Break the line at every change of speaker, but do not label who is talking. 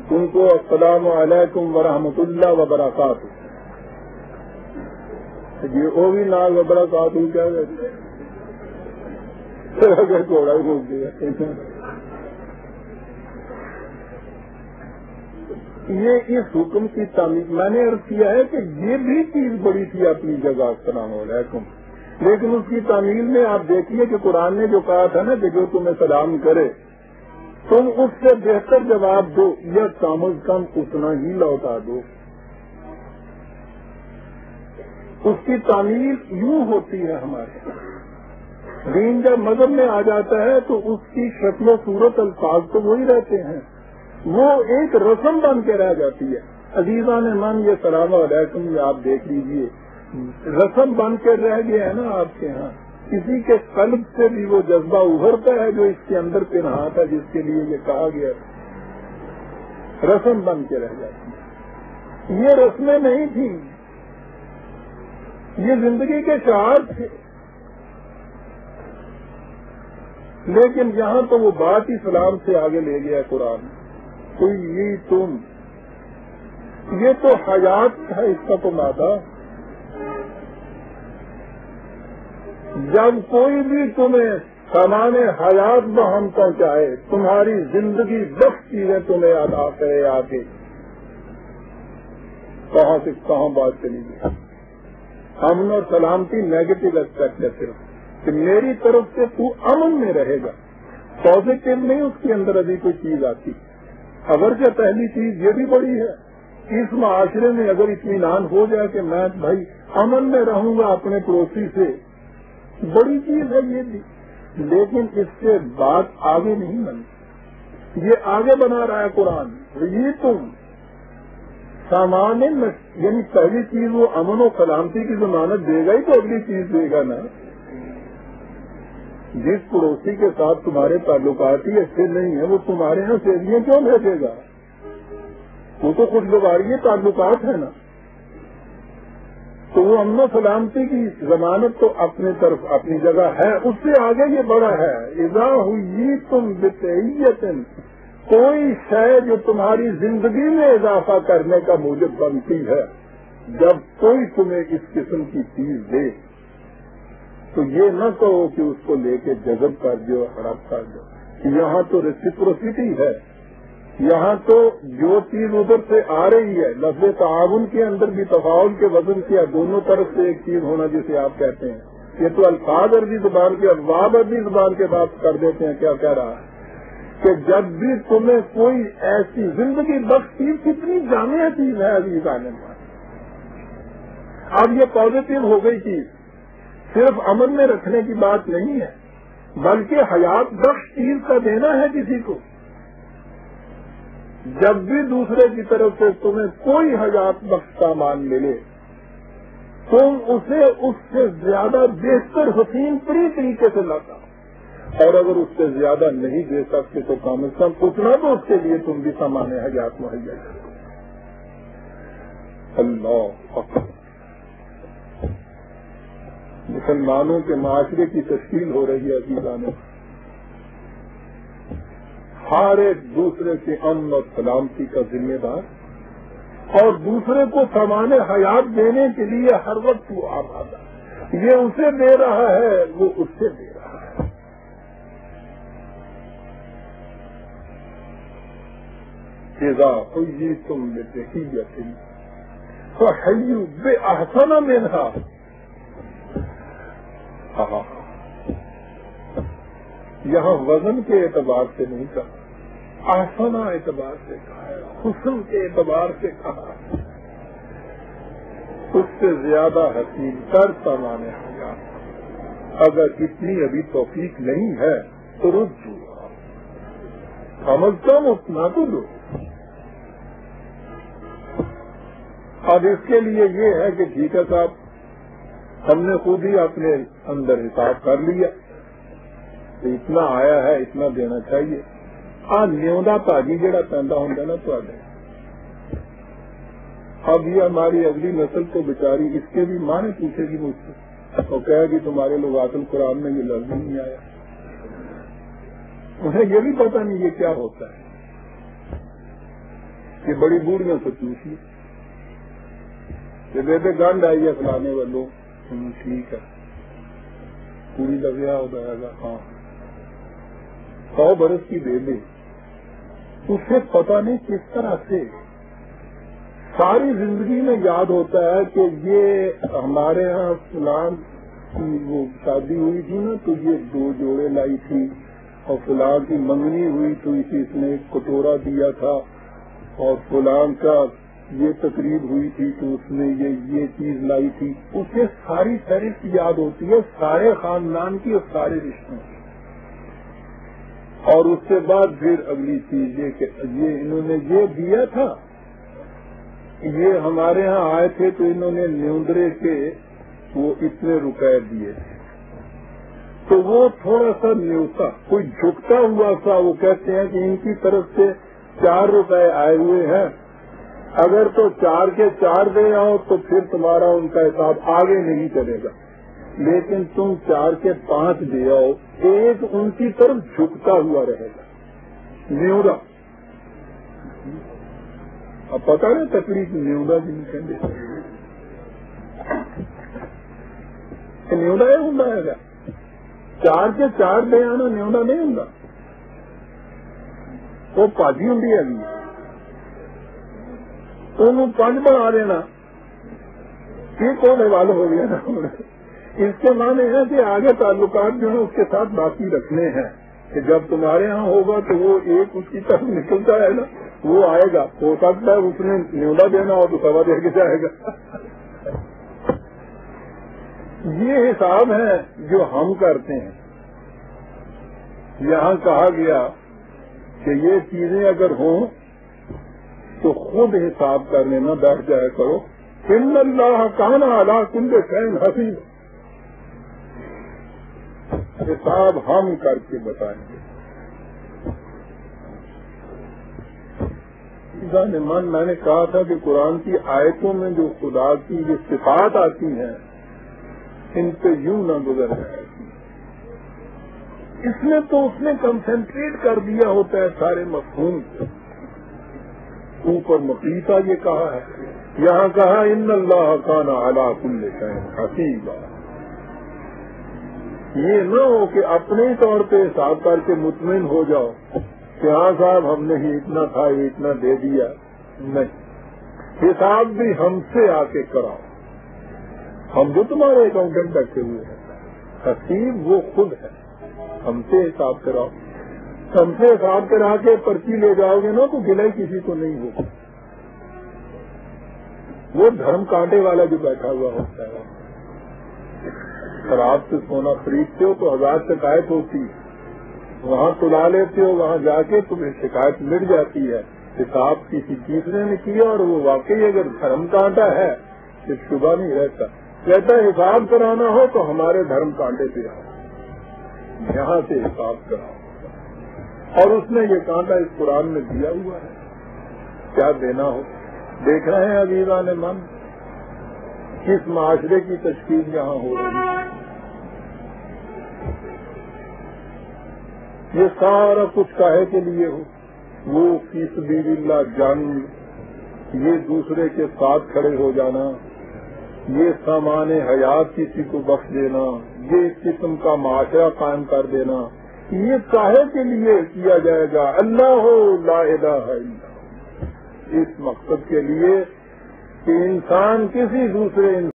ان کو السلام علیکم ورحمۃ اللہ وبرکاتہ. یہ وہ بھی نال وبرکاتہ کیا گھوڑا ہی روک دیا. یہ اس حکم کی تعمیر میں نے عرض کیا ہے کہ یہ بھی چیز بڑی تھی اپنی جگہ السلام علیکم، لیکن اس کی تعمیل میں آپ دیکھیے کہ قرآن نے جو کہا تھا نا کہ جو تمہیں سلام کرے تم اس سے بہتر جواب دو یا کم از کم اتنا ہی لوٹا دو. اس کی تعمیل یوں ہوتی ہے ہمارے دین جب مذہب میں آ جاتا ہے تو اس کی شکل و صورت الفاظ تو وہی رہتے ہیں، وہ ایک رسم بن کے رہ جاتی ہے. عزیزان من یہ سلام علیکم یہ آپ دیکھ لیجئے رسم بن کے رہ گیا ہے نا آپ کے ہاں. کسی کے قلب سے بھی وہ جذبہ ابھرتا ہے جو اس کے اندر پنہا تھا جس کے لیے یہ کہا گیا رسم بن کے رہ جاتی ہے. یہ رسمیں نہیں تھیں، یہ زندگی کے شعار تھے، لیکن یہاں تو وہ بات ہی سلام سے آگے لے گیا قرآن. تو یہ تم یہ تو حیات ہے اس کا تو مادہ. جب کوئی بھی تمہیں سامان حیات بہم پہنچائے تمہاری زندگی بخش چیزیں تمہیں ادا کرے آ کے کہاں سے کہاں بات چلی گئی. امن اور سلامتی نیگیٹو ایسپیکٹ ہے صرف کہ میری طرف سے تو امن میں رہے گا، پازیٹو نہیں اس کے اندر ابھی کوئی چیز آتی. اگرچہ پہلی چیز یہ بھی بڑی ہے اس معاشرے میں اگر اطمینان ہو جائے کہ میں بھائی امن میں رہوں گا اپنے پڑوسی سے، بڑی چیز ہے یہ بھی، لیکن اس سے بات آگے نہیں بنتی. یہ آگے بنا رہا ہے قرآن. یہ تم سامان یعنی پہلی چیز وہ امن و سلامتی کی ضمانت دے گا ہی تو اگلی چیز دے گا نا. جس پڑوسی کے ساتھ تمہارے تعلقات ہی اچھے نہیں ہیں وہ تمہارے یہاں سیلیاں کیوں بھیجے گا؟ وہ تو خوشگواری تعلقات ہے نا. تو وہ امن و سلامتی کی ضمانت تو اپنے طرف اپنی جگہ ہے، اس سے آگے یہ بڑا ہے. اذا ہوئی تم بتعیت کوئی شے جو تمہاری زندگی میں اضافہ کرنے کا موجب بنتی ہے، جب کوئی تمہیں اس قسم کی چیز دے تو یہ نہ کہو کہ اس کو لے کے جذب کر دو خراب کر دو. یہاں تو ریسیپروسٹی ہے، یہاں تو جو چیز ادھر سے آ رہی ہے لفظ تعاون کے اندر بھی تفاعل کے وزن کیا دونوں طرف سے ایک چیز ہونا جسے آپ کہتے ہیں. یہ تو الفاظ عربی زبان کے ابواب عربی زبان کے بات کر دیتے ہیں. کیا کہہ رہا ہے کہ جب بھی تمہیں کوئی ایسی زندگی بخش چیز کتنی جامع چیز ہے عزیز عالم. اب یہ پازیٹو ہو گئی چیز صرف امن میں رکھنے کی بات نہیں ہے بلکہ حیات بخش چیز کا دینا ہے کسی کو. جب بھی دوسرے کی طرف سے تمہیں کوئی حیات بخش سامان ملے تم اسے اس سے زیادہ بہتر حسین پری طریقے سے لاتا، اور اگر اس سے زیادہ نہیں دے سکتے تو کم از کم اتنا تو اس کے لیے تم بھی سامان حیات مہیا کرو. اللہ اکبر. مسلمانوں کے معاشرے کی تشکیل ہو رہی ہے عزیزانو. ہر ایک دوسرے کے امن اور سلامتی کا ذمہ دار اور دوسرے کو سامان حیات دینے کے لیے ہر وقت وہ آباد ہے. یہ اسے دے رہا ہے وہ اس سے دے رہا ہے. اذا حییتم بتحیۃ فحیوا بأحسن منها. یہاں وزن کے اعتبار سے نہیں کہا، احسن اعتبار سے کہا ہے، حسن کے اعتبار سے کہا ہے. اس سے زیادہ حسین تر سامان حیات اگر اتنی ابھی توفیق نہیں ہے تو رک جاؤ، کم از کم اتنا تو دو. اب اس کے لیے یہ ہے کہ ٹھیک ہے صاحب ہم نے خود ہی اپنے اندر حساب کر لیا تو اتنا آیا ہے اتنا دینا چاہیے. نیوندا تاجی جڑا پہنتا ہوں نا تو اب یہ ہماری اگلی نسل کو بیچاری اس کے بھی ماں نے پوچھے گی مجھ سے تو کہے گی تمہارے لغات القرآن میں یہ لفظ نہیں آیا. انہیں یہ بھی پتہ نہیں یہ کیا ہوتا ہے. کہ بڑی بوڑھیوں سے پوچھیے کہ بیٹے گانڈ آئی ہے فلانے والوں، ٹھیک ہے، پوری لگیا ہو جائے گا، ہاں 100 برس کی دے دے، اسے پتہ نہیں کس طرح سے ساری زندگی میں یاد ہوتا ہے کہ یہ ہمارے ہاں فلان کی وہ شادی ہوئی تھی نا تو یہ 2 جوڑے لائی تھی، اور فلان کی منگنی ہوئی تو اس نے ایک کٹورا دیا تھا، اور فلان کا یہ تقریب ہوئی تھی تو اس نے یہ چیز لائی تھی. اسے ساری فہرست یاد ہوتی ہے سارے خاندان کی اور سارے رشتوں کی. اور اس کے بعد پھر اگلی چیز یہ کہ یہ انہوں نے یہ دیا تھا، یہ ہمارے ہاں آئے تھے تو انہوں نے نیوندرے کے وہ اتنے روپے دیے تھے. تو وہ تھوڑا سا نیوتا کوئی جھکتا ہوا سا، وہ کہتے ہیں کہ ان کی طرف سے 4 روپے آئے ہوئے ہیں، اگر تو 4 کے 4 دے آؤ تو پھر تمہارا ان کا حساب آگے نہیں چلے گا، لیکن تم 4 کے 5 دے آؤ، ایک ان کی طرف جھکتا ہوا رہے گا نیودا. اب پتا نہیں تکلیف نیودا جن کہتے نیودا یہ ہوں گا 4 کے 4 دے آنا نیودا نہیں ہوں گا، وہ پاجی ہوں گی انہوں 5 بنا دینا، یہ کون حوالہ ہو گیا نا. اس کے معنی ہے کہ آگے تعلقات جو ہیں اس کے ساتھ باقی رکھنے ہیں کہ جب تمہارے ہاں ہوگا تو وہ ایک اس کی طرف نکلتا ہے نا، وہ آئے گا، ہو سکتا ہے اس نے نیولا دینا ہو تو 1.25 دے کے جائے گا. یہ حساب ہے جو ہم کرتے ہیں. یہاں کہا گیا کہ یہ چیزیں اگر ہوں تو خود حساب کر لینا، بیٹھ جایا کرو. ان اللہ کان علی کل شیء حسیب، حساب ہم کر کے بتائیں گے. میں نے کہا تھا کہ قرآن کی آیتوں میں جو خدا کی یہ صفات آتی ہیں ان پہ یوں نہ گزر جائے. اس میں تو اس نے کنسنٹریٹ کر دیا ہوتا ہے سارے مفہوم کو. اوپر مقیتا یہ کہا ہے، یہاں کہا ان اللہ کان علی کل شیء حسیب. یہ نہ ہو کہ اپنے طور پہ حساب کر کے مطمئن ہو جاؤ کہ ہاں صاحب ہم نے ہی اتنا تھا یہ اتنا دے دیا. نہیں، حساب بھی ہم سے آ کے کراؤ. ہم جو تمہارے اکاؤنٹنٹ بیٹھے ہوئے ہیں، حسیب وہ خود ہے، ہم سے حساب کراؤ. ہم سے حساب کرا کے پرچی لے جاؤ گے نا تو گلے کسی کو نہیں ہوگا. وہ دھرم کانٹے والا جو بیٹھا ہوا ہوتا ہے، شراب سے سونا خریدتے ہو تو 1000 شکایت ہوتی ہے، وہاں تلا لیتے ہو، وہاں جا کے تمہیں شکایت مٹ جاتی ہے. حساب کسی تیسرے نے کیا اور وہ واقعی اگر دھرم کانٹا ہے تو شبہ نہیں رہتا. کہتا ہے حساب کرانا ہو تو ہمارے دھرم کانٹے پہ آؤ، یہاں سے حساب کراؤ. اور اس نے یہ کانٹا اس قرآن میں دیا ہوا ہے، کیا دینا ہو. دیکھ رہے ہیں عزیزان من کس معاشرے کی تشکیل یہاں ہو رہی ہے. یہ سارا کچھ کاہے کے لیے ہو، وہ فی سبیل اللہ جنگ، یہ دوسرے کے ساتھ کھڑے ہو جانا، یہ سامان حیات کسی کو بخش دینا، یہ اس قسم کا معاشرہ قائم کر دینا، یہ کاہے کے لیے کیا جائے گا. اللہ لا الہ الا اللہ، اس مقصد کے لیے کہ انسان کسی دوسرے